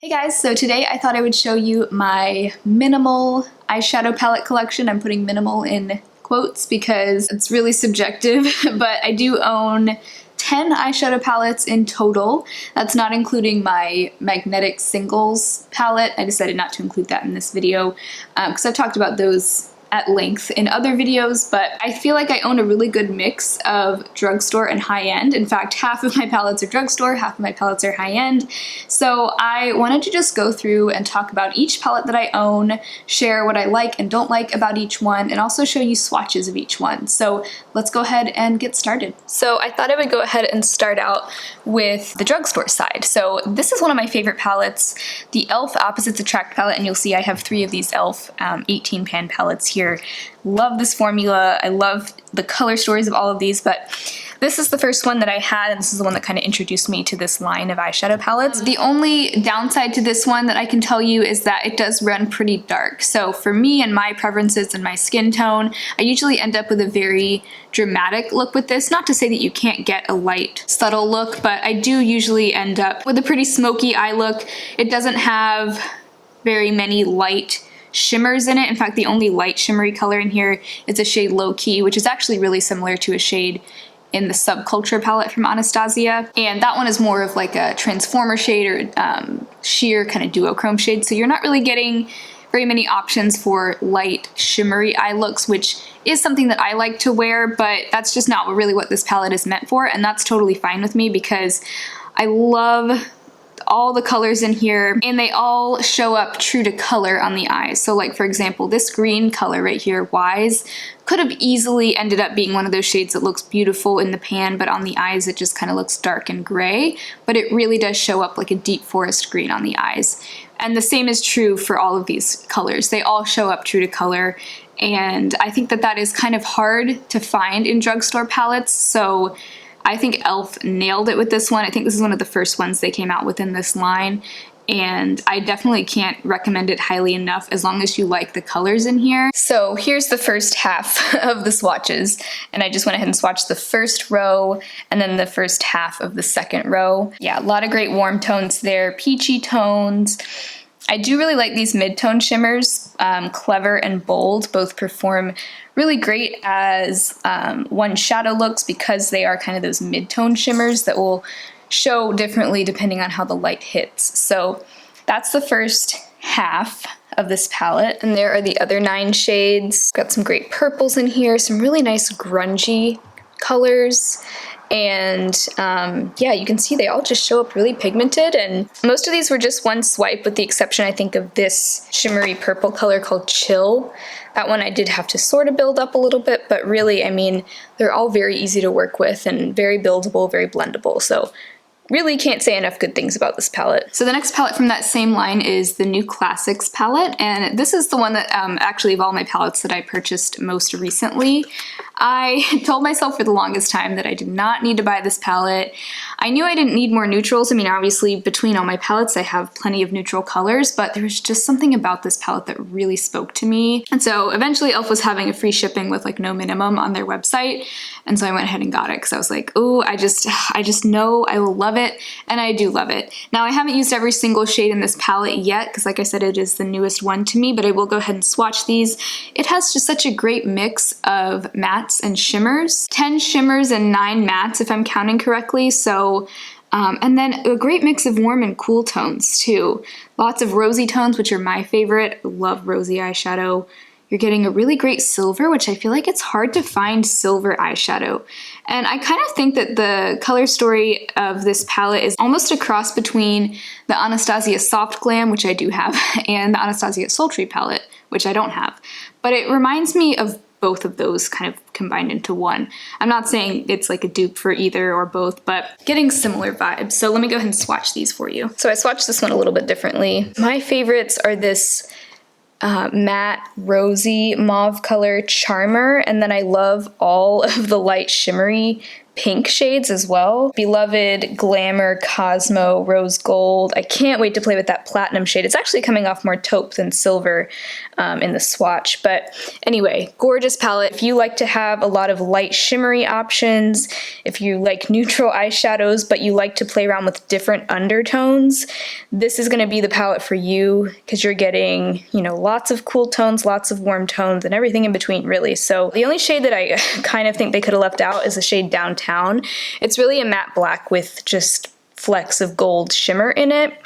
Hey guys, so today I thought I would show you my minimal eyeshadow palette collection. I'm putting minimal in quotes because it's really subjective, but I do own 10 eyeshadow palettes in total. That's not including my magnetic singles palette. I decided not to include that in this video because I've talked about those at length in other videos, but I feel like I own a really good mix of drugstore and high-end. In fact, half of my palettes are drugstore, half of my palettes are high-end. So I wanted to just go through and talk about each palette that I own, share what I like and don't like about each one, and also show you swatches of each one. So let's go ahead and get started. So I thought I would go ahead and start out with the drugstore side. So this is one of my favorite palettes, the e.l.f. Opposites Attract palette, and you'll see I have 3 of these e.l.f. 18 pan palettes here. Love this formula. I love the color stories of all of these, but this is the first one that I had, and this is the one that kind of introduced me to this line of eyeshadow palettes. The only downside to this one that I can tell you is that it does run pretty dark. So for me and my preferences and my skin tone, I usually end up with a very dramatic look with this. Not to say that you can't get a light, subtle look, but I do usually end up with a pretty smoky eye look. It doesn't have very many light shimmers in it. In fact, the only light shimmery color in here is a shade Low Key, which is actually really similar to a shade in the Subculture palette from Anastasia. And that one is more of like a transformer shade or sheer kind of duochrome shade. So you're not really getting very many options for light shimmery eye looks, which is something that I like to wear, but that's just not really what this palette is meant for. And that's totally fine with me because I love all the colors in here and they all show up true to color on the eyes. So like for example, this green color right here, Wise, could have easily ended up being one of those shades that looks beautiful in the pan, but on the eyes it just kind of looks dark and gray, but it really does show up like a deep forest green on the eyes. And the same is true for all of these colors. They all show up true to color, and I think that that is kind of hard to find in drugstore palettes. So I think e.l.f. nailed it with this one. I think this is one of the first ones they came out with in this line, and I definitely can't recommend it highly enough as long as you like the colors in here. So here's the first half of the swatches, and I just went ahead and swatched the first row and then the first half of the second row. Yeah, a lot of great warm tones there, peachy tones. I do really like these mid-tone shimmers. Clever and Bold both perform really great as one shadow looks because they are kind of those mid-tone shimmers that will show differently depending on how the light hits. So that's the first half of this palette, and there are the other 9 shades. Got some great purples in here, some really nice grungy colors. And yeah, you can see they all just show up really pigmented, and most of these were just one swipe with the exception I think of this shimmery purple color called Chill. That one I did have to sort of build up a little bit, but really, I mean, they're all very easy to work with and very buildable, very blendable. So really can't say enough good things about this palette. So the next palette from that same line is the New Classics palette, and this is the one that actually of all my palettes that I purchased most recently. I told myself for the longest time that I did not need to buy this palette. I knew I didn't need more neutrals. I mean, obviously between all my palettes I have plenty of neutral colors, but there was just something about this palette that really spoke to me. And so eventually e.l.f. was having a free shipping with like no minimum on their website, and so I went ahead and got it because I was like, oh, I just know I will love it, and I do love it. Now I haven't used every single shade in this palette yet because like I said, it is the newest one to me, but I will go ahead and swatch these. It has just such a great mix of mattes and shimmers. 10 shimmers and 9 mattes if I'm counting correctly. So and then a great mix of warm and cool tones too. Lots of rosy tones, which are my favorite. I love rosy eyeshadow. You're getting a really great silver, which I feel like it's hard to find silver eyeshadow. And I kind of think that the color story of this palette is almost a cross between the Anastasia Soft Glam, which I do have, and the Anastasia Sultry palette, which I don't have. But it reminds me of both of those kind of combined into one. I'm not saying it's like a dupe for either or both, but getting similar vibes. So let me go ahead and swatch these for you. So I swatched this one a little bit differently. My favorites are this matte rosy mauve color Charmer, and then I love all of the light shimmery pink shades as well. Beloved Glamour Cosmo Rose Gold. I can't wait to play with that platinum shade. It's actually coming off more taupe than silver in the swatch. But anyway, gorgeous palette. If you like to have a lot of light shimmery options, if you like neutral eyeshadows but you like to play around with different undertones, this is going to be the palette for you, because you're getting, you know, lots of cool tones, lots of warm tones, and everything in between, really. So the only shade that I kind of think they could have left out is the shade Downtown. It's really a matte black with just flecks of gold shimmer in it.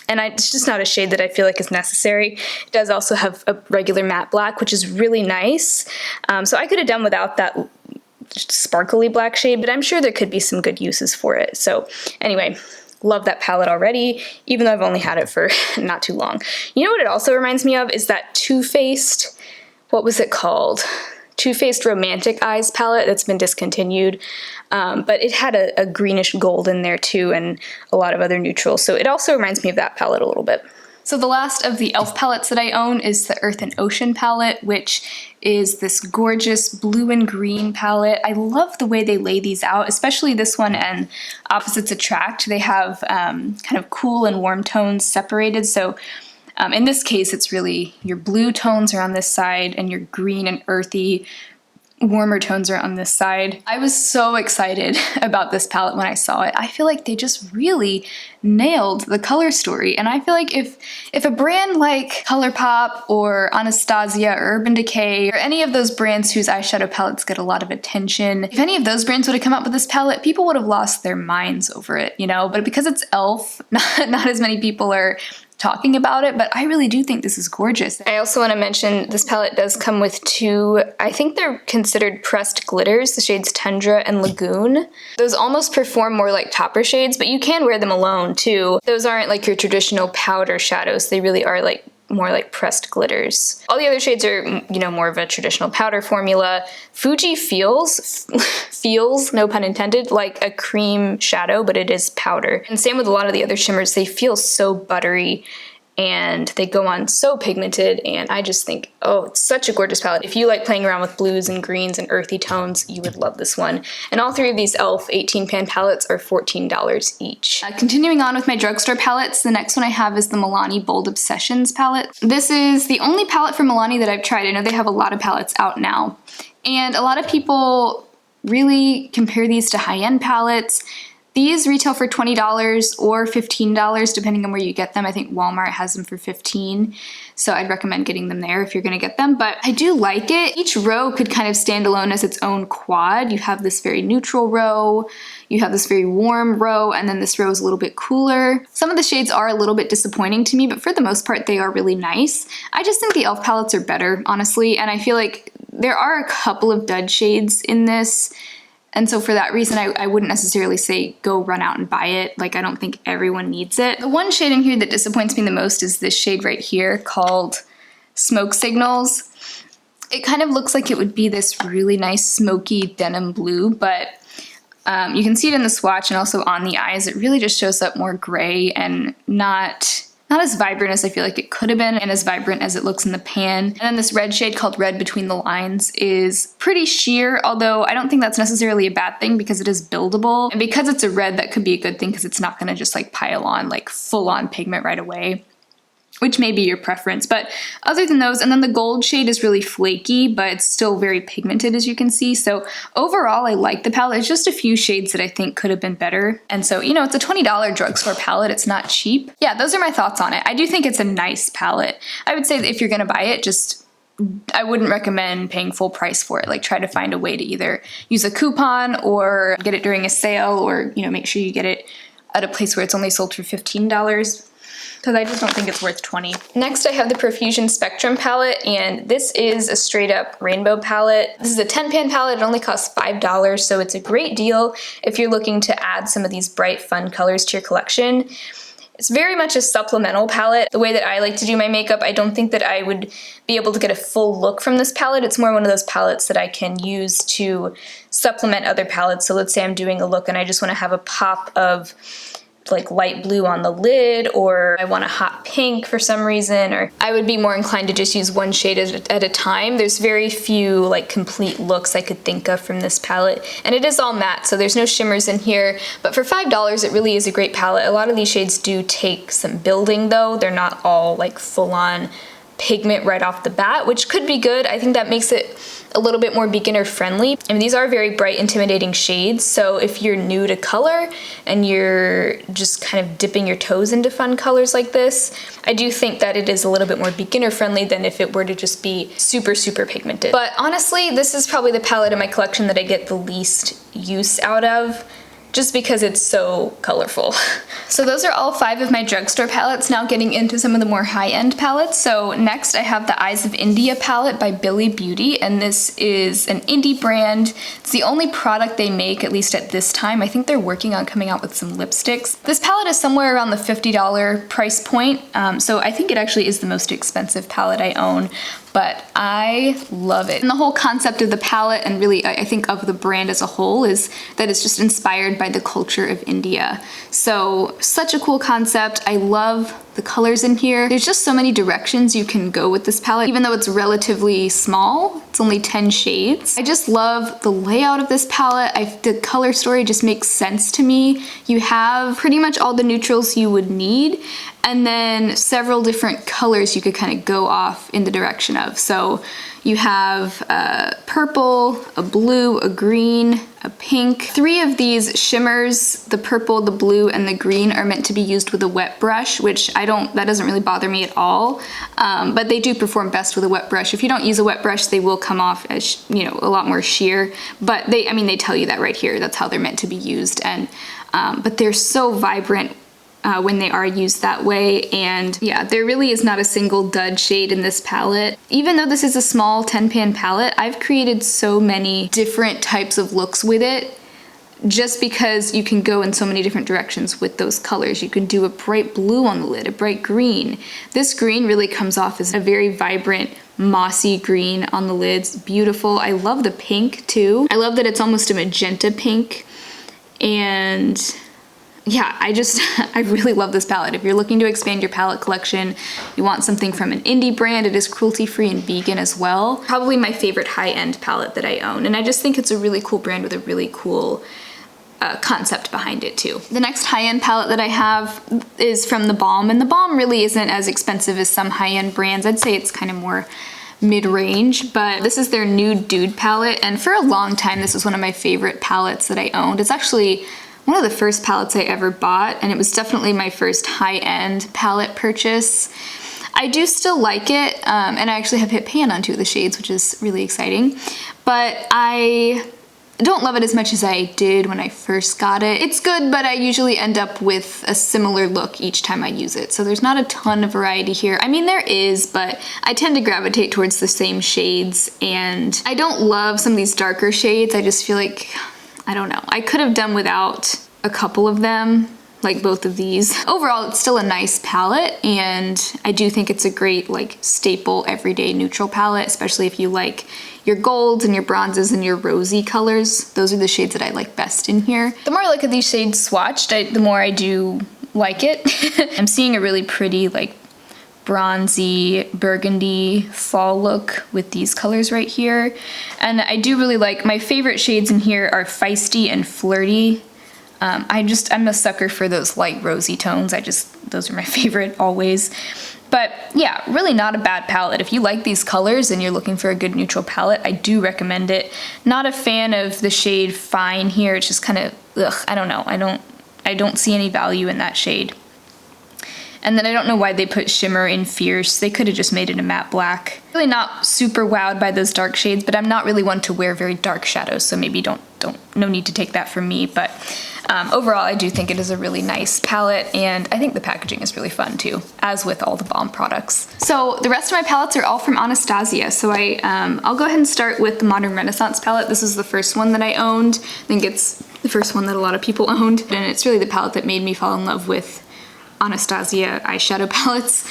And it's just not a shade that I feel like is necessary. It does also have a regular matte black, which is really nice. So I could have done without that sparkly black shade, but I'm sure there could be some good uses for it. So anyway, love that palette already, even though I've only had it for not too long. You know what it also reminds me of is that Too Faced, what was it called? Too Faced Romantic Eyes palette that's been discontinued, but it had a greenish gold in there too, and a lot of other neutrals, so it also reminds me of that palette a little bit. So the last of the e.l.f. palettes that I own is the Earth and Ocean palette, which is this gorgeous blue and green palette. I love the way they lay these out, especially this one and Opposites Attract. They have kind of cool and warm tones separated, so in this case, it's really your blue tones are on this side and your green and earthy warmer tones are on this side. I was so excited about this palette when I saw it. I feel like they just really nailed the color story. And I feel like if a brand like ColourPop or Anastasia or Urban Decay or any of those brands whose eyeshadow palettes get a lot of attention, if any of those brands would have come up with this palette, people would have lost their minds over it, you know? But because it's e.l.f., not as many people are talking about it, but I really do think this is gorgeous. I also want to mention this palette does come with two, I think they're considered pressed glitters, the shades Tundra and Lagoon. Those almost perform more like topper shades, but you can wear them alone too. Those aren't like your traditional powder shadows, they really are like more like pressed glitters. All the other shades are, you know, more of a traditional powder formula. Fuji feels, no pun intended, like a cream shadow, but it is powder. And same with a lot of the other shimmers, they feel so buttery and they go on so pigmented, and I just think, oh, it's such a gorgeous palette. If you like playing around with blues and greens and earthy tones, you would love this one. And all three of these e.l.f. 18-pan palettes are $14 each. Continuing on with my drugstore palettes, the next one I have is the Milani Bold Obsessions palette. This is the only palette from Milani that I've tried. I know they have a lot of palettes out now, and a lot of people really compare these to high-end palettes. These retail for $20 or $15 depending on where you get them. I think Walmart has them for $15, so I'd recommend getting them there if you're gonna get them, but I do like it. Each row could kind of stand alone as its own quad. You have this very neutral row, you have this very warm row, and then this row is a little bit cooler. Some of the shades are a little bit disappointing to me, but for the most part they are really nice. I just think the e.l.f. palettes are better, honestly, and I feel like there are a couple of dud shades in this. And so for that reason, I wouldn't necessarily say go run out and buy it. Like, I don't think everyone needs it. The one shade in here that disappoints me the most is this shade right here called Smoke Signals. It kind of looks like it would be this really nice smoky denim blue, but you can see it in the swatch and also on the eyes. It really just shows up more gray and not as vibrant as I feel like it could have been, and as vibrant as it looks in the pan. And then this red shade called Red Between the Lines is pretty sheer, although I don't think that's necessarily a bad thing because it is buildable. And because it's a red, that could be a good thing because it's not gonna just like pile on like full on pigment right away, which may be your preference. But other than those, and then the gold shade is really flaky, but it's still very pigmented, as you can see. So overall, I like the palette. It's just a few shades that I think could have been better. And so, you know, it's a $20 drugstore palette. It's not cheap. Yeah, those are my thoughts on it. I do think it's a nice palette. I would say that if you're gonna buy it, I wouldn't recommend paying full price for it. Like, try to find a way to either use a coupon or get it during a sale, or, you know, make sure you get it at a place where it's only sold for $15. Because I just don't think it's worth $20. Next, I have the Profusion Spectrum palette, and this is a straight up rainbow palette. This is a 10-pan palette. It only costs $5, so it's a great deal if you're looking to add some of these bright, fun colors to your collection. It's very much a supplemental palette. The way that I like to do my makeup, I don't think that I would be able to get a full look from this palette. It's more one of those palettes that I can use to supplement other palettes. So let's say I'm doing a look and I just want to have a pop of like light blue on the lid, or I want a hot pink for some reason, or I would be more inclined to just use one shade at a time. There's very few like complete looks I could think of from this palette, and it is all matte, so there's no shimmers in here, but for $5 it really is a great palette. A lot of these shades do take some building though. They're not all like full-on pigment right off the bat, which could be good. I think that makes it a little bit more beginner friendly. I mean, these are very bright, intimidating shades, so if you're new to color and you're just kind of dipping your toes into fun colors like this, I do think that it is a little bit more beginner friendly than if it were to just be super, super pigmented. But honestly, this is probably the palette in my collection that I get the least use out of, just because it's so colorful. So those are all 5 of my drugstore palettes. Now getting into some of the more high-end palettes. So next I have the Eyes of India palette by Bili Beauty, and this is an indie brand. It's the only product they make, at least at this time. I think they're working on coming out with some lipsticks. This palette is somewhere around the $50 price point, so I think it actually is the most expensive palette I own, but I love it. And the whole concept of the palette, and really I think of the brand as a whole, is that it's just inspired by the culture of India. So such a cool concept. I love the colors in here. There's just so many directions you can go with this palette, even though it's relatively small. It's only 10 shades. I just love the layout of this palette. The color story just makes sense to me. You have pretty much all the neutrals you would need, and then several different colors you could kind of go off in the direction of. So you have a purple, a blue, a green, a pink. 3 of these shimmers, the purple, the blue, and the green, are meant to be used with a wet brush, which that doesn't really bother me at all. But they do perform best with a wet brush. If you don't use a wet brush, they will come off as, you know, a lot more sheer. But they tell you that right here. That's how they're meant to be used. And but they're so vibrant when they are used that way, and yeah, there really is not a single dud shade in this palette. Even though this is a small 10-pan palette, I've created so many different types of looks with it, just because you can go in so many different directions with those colors. You can do a bright blue on the lid, a bright green. This green really comes off as a very vibrant, mossy green on the lids. Beautiful. I love the pink too. I love that it's almost a magenta pink, and yeah, I really love this palette. If you're looking to expand your palette collection, you want something from an indie brand, it is cruelty-free and vegan as well. Probably my favorite high-end palette that I own, and I just think it's a really cool brand with a really cool concept behind it too. The next high-end palette that I have is from theBalm, and theBalm really isn't as expensive as some high-end brands. I'd say it's kind of more mid-range, but this is their Nude Dude palette, and for a long time this was one of my favorite palettes that I owned. It's actually one of the first palettes I ever bought, and it was definitely my first high-end palette purchase. I do still like it, and I actually have hit pan on 2 of the shades, which is really exciting, but I don't love it as much as I did when I first got it. It's good, but I usually end up with a similar look each time I use it, so there's not a ton of variety here. I mean, there is, but I tend to gravitate towards the same shades, and I don't love some of these darker shades. I just feel like, I don't know, I could have done without a couple of them, like both of these. Overall, it's still a nice palette, and I do think it's a great like staple everyday neutral palette, especially if you like your golds and your bronzes and your rosy colors. Those are the shades that I like best in here. The more I look at these shades swatched, the more I do like it. I'm seeing a really pretty like bronzy burgundy fall look with these colors right here, and I do really like, my favorite shades in here are feisty and flirty. I'm a sucker for those light rosy tones. Those are my favorite always. But yeah, really not a bad palette. If you like these colors and you're looking for a good neutral palette, I do recommend it. Not a fan of the shade Fine here. It's just kind of, ugh, I don't know. I don't see any value in that shade. And then I don't know why they put shimmer in Fierce. They could have just made it a matte black. Really not super wowed by those dark shades, but I'm not really one to wear very dark shadows, so maybe no need to take that from me. But overall, I do think it is a really nice palette, and I think the packaging is really fun too, as with all theBalm products. So the rest of my palettes are all from Anastasia. So I'll go ahead and start with the Modern Renaissance palette. This is the first one that I owned. I think it's the first one that a lot of people owned, and it's really the palette that made me fall in love with Anastasia eyeshadow palettes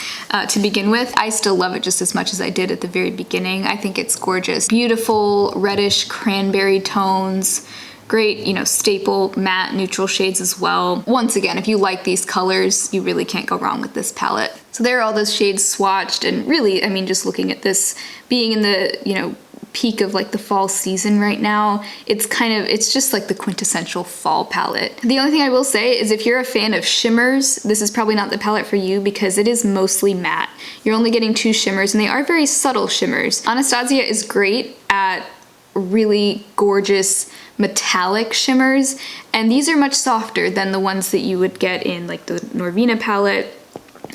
to begin with. I still love it just as much as I did at the very beginning. I think it's gorgeous. Beautiful reddish cranberry tones, Great, you know, staple matte neutral shades as well. Once again, if you like these colors, you really can't go wrong with this palette. So there are all those shades swatched, and really, I mean, just looking at this, being in the, you know, peak of like the fall season right now, it's just like the quintessential fall palette. The only thing I will say is if you're a fan of shimmers, this is probably not the palette for you because it is mostly matte. You're only getting 2 shimmers, and they are very subtle shimmers. Anastasia is great at really gorgeous metallic shimmers, and these are much softer than the ones that you would get in like the Norvina palette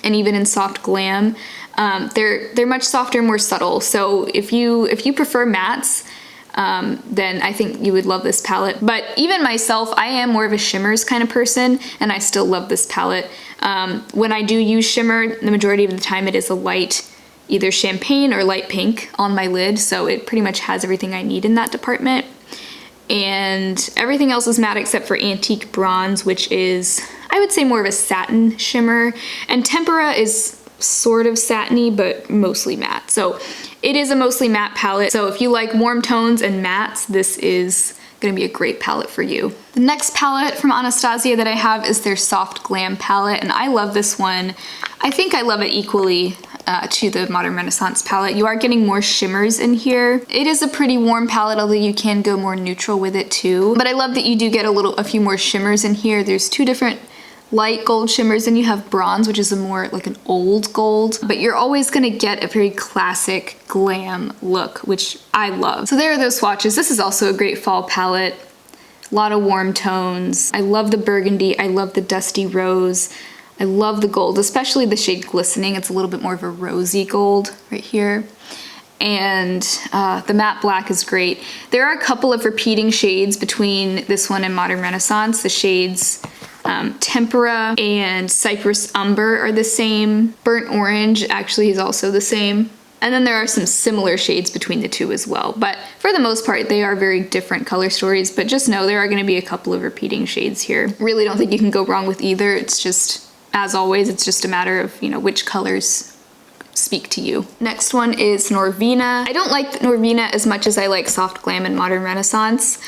and even in soft glam. They're much softer, more subtle. So if you prefer mattes, then I think you would love this palette. But even myself, I am more of a shimmers kind of person, and I still love this palette. When I do use shimmer, the majority of the time it is a light, either champagne or light pink on my lid, so it pretty much has everything I need in that department. And everything else is matte except for Antique Bronze, which is, I would say, more of a satin shimmer. And Tempera is sort of satiny, but mostly matte. So it is a mostly matte palette. So if you like warm tones and mattes, this is gonna be a great palette for you. The next palette from Anastasia that I have is their Soft Glam palette, and I love this one. I think I love it equally to the Modern Renaissance palette. You are getting more shimmers in here. It is a pretty warm palette, although you can go more neutral with it too. But I love that you do get a few more shimmers in here. There's 2 different light gold shimmers, and you have bronze, which is a more like an old gold, but you're always gonna get a very classic glam look, which I love. So there are those swatches. This is also a great fall palette. A lot of warm tones. I love the burgundy, I love the dusty rose, I love the gold, especially the shade Glistening. It's a little bit more of a rosy gold right here. And the matte black is great. There are a couple of repeating shades between this one and Modern Renaissance. The shades Tempera and Cypress Umber are the same. Burnt Orange actually is also the same. And then there are some similar shades between the two as well. But for the most part, they are very different color stories, but just know there are gonna be a couple of repeating shades here. Really don't think you can go wrong with either. It's just, as always, it's just a matter of, you know, which colors speak to you. Next one is Norvina. I don't like Norvina as much as I like Soft Glam and Modern Renaissance,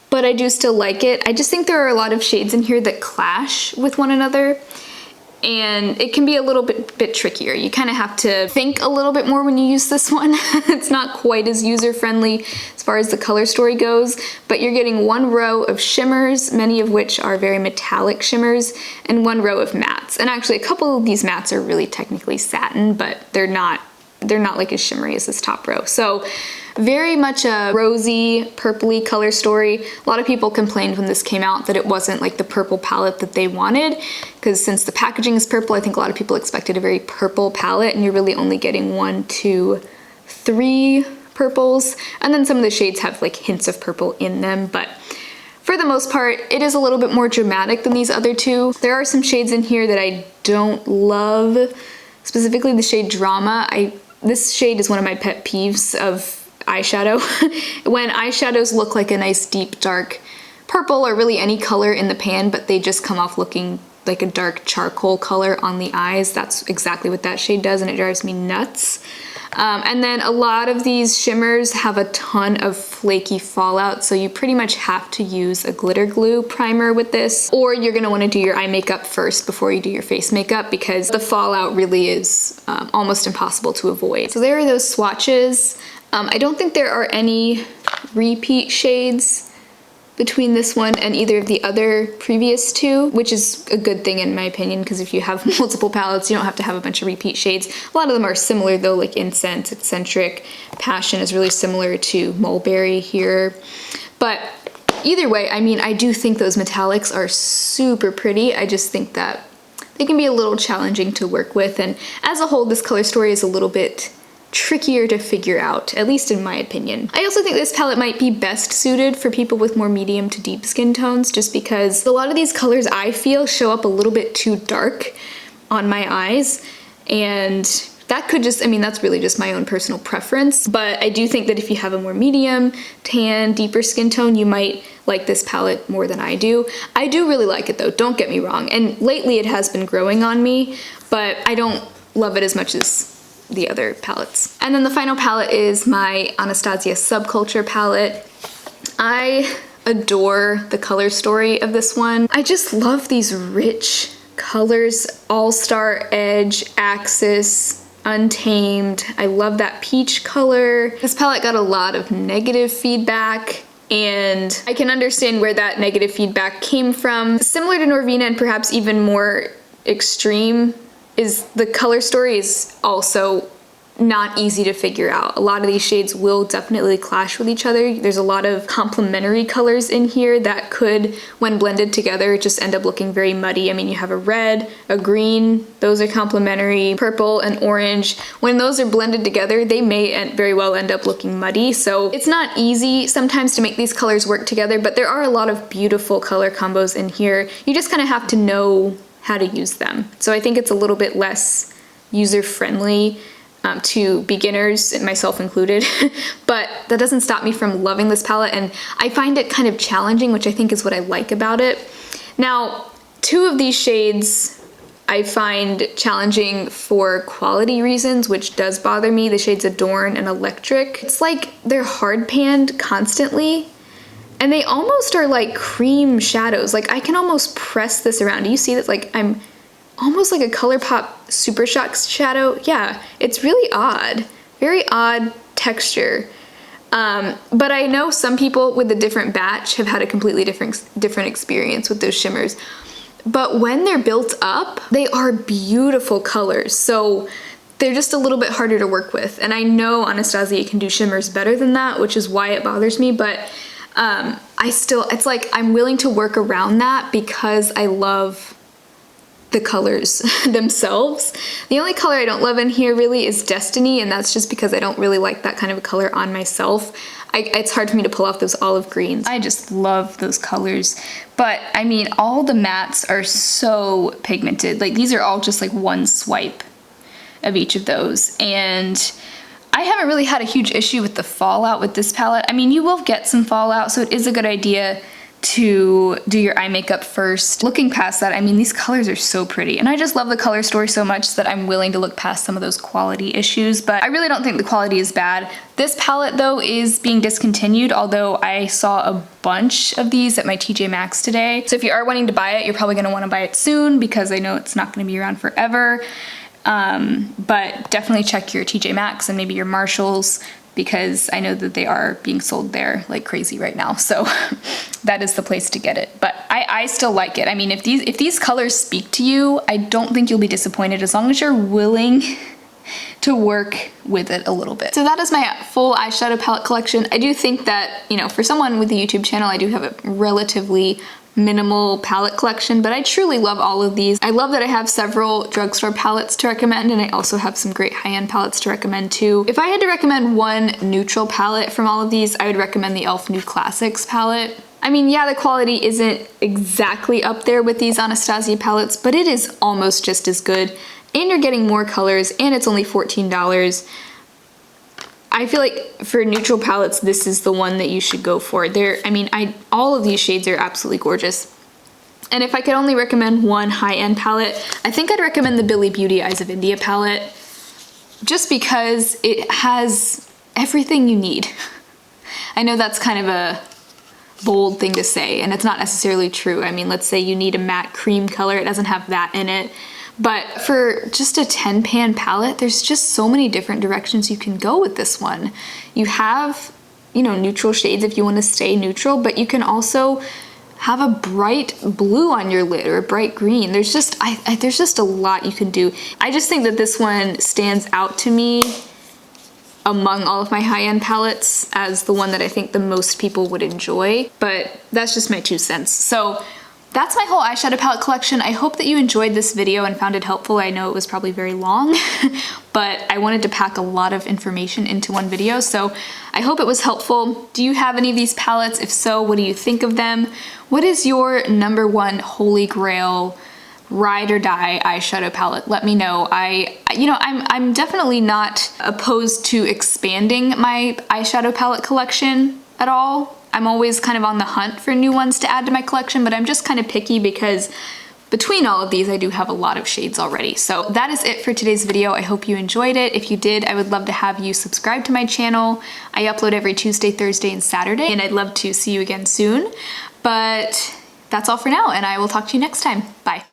but I do still like it. I just think there are a lot of shades in here that clash with one another, and it can be a little bit trickier. You kind of have to think a little bit more when you use this one. It's not quite as user-friendly as far as the color story goes, but you're getting 1 row of shimmers, many of which are very metallic shimmers, and 1 row of mattes. And actually a couple of these mattes are really technically satin, but they're not like as shimmery as this top row. So very much a rosy, purpley color story. A lot of people complained when this came out that it wasn't like the purple palette that they wanted, because since the packaging is purple, I think a lot of people expected a very purple palette, and you're really only getting 1, 2, 3 purples. And then some of the shades have like hints of purple in them, but for the most part, it is a little bit more dramatic than these other two. There are some shades in here that I don't love, specifically the shade Drama. This shade is one of my pet peeves of eyeshadow. When eyeshadows look like a nice deep dark purple or really any color in the pan, but they just come off looking like a dark charcoal color on the eyes, that's exactly what that shade does, and it drives me nuts. And then a lot of these shimmers have a ton of flaky fallout, so you pretty much have to use a glitter glue primer with this, or you're gonna wanna do your eye makeup first before you do your face makeup, because the fallout really is almost impossible to avoid. So there are those swatches. I don't think there are any repeat shades between this one and either of the other previous two, which is a good thing in my opinion, because if you have multiple palettes, you don't have to have a bunch of repeat shades. A lot of them are similar though, like Incense, Eccentric, Passion is really similar to Mulberry here. But either way, I mean, I do think those metallics are super pretty. I just think that they can be a little challenging to work with, and as a whole, this color story is a little bit trickier to figure out, at least in my opinion. I also think this palette might be best suited for people with more medium to deep skin tones, just because a lot of these colors I feel show up a little bit too dark on my eyes, and that could just, I mean, that's really just my own personal preference, but I do think that if you have a more medium, tan, deeper skin tone, you might like this palette more than I do. I do really like it though, don't get me wrong, and lately it has been growing on me, but I don't love it as much as the other palettes. And then the final palette is my Anastasia Subculture palette. I adore the color story of this one. I just love these rich colors, All-Star Edge, Axis, Untamed. I love that peach color. This palette got a lot of negative feedback, and I can understand where that negative feedback came from. Similar to Norvina and perhaps even more extreme is the color story is also not easy to figure out. A lot of these shades will definitely clash with each other. There's a lot of complementary colors in here that could, when blended together, just end up looking very muddy. I mean, you have a red, a green, those are complementary, purple and orange. When those are blended together, they may very well end up looking muddy. So it's not easy sometimes to make these colors work together, but there are a lot of beautiful color combos in here. You just kind of have to know how to use them. So I think it's a little bit less user-friendly to beginners, myself included, but that doesn't stop me from loving this palette, and I find it kind of challenging, which I think is what I like about it. Now, two of these shades I find challenging for quality reasons, which does bother me, the shades Adorn and Electric. It's like they're hard panned constantly, and they almost are like cream shadows. Like I can almost press this around. Do you see that? Like I'm almost like a ColourPop Super Shock shadow. Yeah, it's really odd. Very odd texture. But I know some people with a different batch have had a completely different experience with those shimmers. But when they're built up, they are beautiful colors. So they're just a little bit harder to work with. And I know Anastasia can do shimmers better than that, which is why it bothers me. But it's like I'm willing to work around that because I love the colors themselves. The only color I don't love in here really is Destiny, and that's just because I don't really like that kind of a color on myself. It's hard for me to pull off those olive greens. I just love those colors. But I mean, all the mattes are so pigmented. Like these are all just like one swipe of each of those. And I haven't really had a huge issue with the fallout with this palette. I mean, you will get some fallout, so it is a good idea to do your eye makeup first. Looking past that, I mean, these colors are so pretty, and I just love the color story so much that I'm willing to look past some of those quality issues, but I really don't think the quality is bad. This palette, though, is being discontinued, although I saw a bunch of these at my TJ Maxx today. So if you are wanting to buy it, you're probably gonna wanna buy it soon because I know it's not gonna be around forever. But definitely check your TJ Maxx and maybe your Marshalls, because I know that they are being sold there like crazy right now. So that is the place to get it. But I still like it. I mean, if these colors speak to you, I don't think you'll be disappointed as long as you're willing to work with it a little bit. So that is my full eyeshadow palette collection. I do think that, you know, for someone with a YouTube channel, I do have a relatively minimal palette collection, but I truly love all of these. I love that I have several drugstore palettes to recommend, and I also have some great high-end palettes to recommend too. If I had to recommend one neutral palette from all of these, I would recommend the e.l.f. Nude Classics palette. I mean, yeah, the quality isn't exactly up there with these Anastasia palettes, but it is almost just as good, and you're getting more colors, and it's only $14. I feel like for neutral palettes, this is the one that you should go for. All of these shades are absolutely gorgeous. And if I could only recommend one high-end palette, I think I'd recommend the Bili Beauty Eyes of India palette, just because it has everything you need. I know that's kind of a bold thing to say, and it's not necessarily true. I mean, let's say you need a matte cream color, it doesn't have that in it. But for just a 10-pan palette, there's just so many different directions you can go with this one. You have, you know, neutral shades if you want to stay neutral, but you can also have a bright blue on your lid or a bright green. There's just a lot you can do. I just think that this one stands out to me among all of my high-end palettes as the one that I think the most people would enjoy, but that's just my 2 cents. So that's my whole eyeshadow palette collection. I hope that you enjoyed this video and found it helpful. I know it was probably very long, but I wanted to pack a lot of information into one video, so I hope it was helpful. Do you have any of these palettes? If so, what do you think of them? What is your #1 holy grail ride or die eyeshadow palette? Let me know. I'm definitely not opposed to expanding my eyeshadow palette collection at all. I'm always kind of on the hunt for new ones to add to my collection, but I'm just kind of picky because between all of these, I do have a lot of shades already. So that is it for today's video. I hope you enjoyed it. If you did, I would love to have you subscribe to my channel. I upload every Tuesday, Thursday, and Saturday, and I'd love to see you again soon. But that's all for now, and I will talk to you next time. Bye.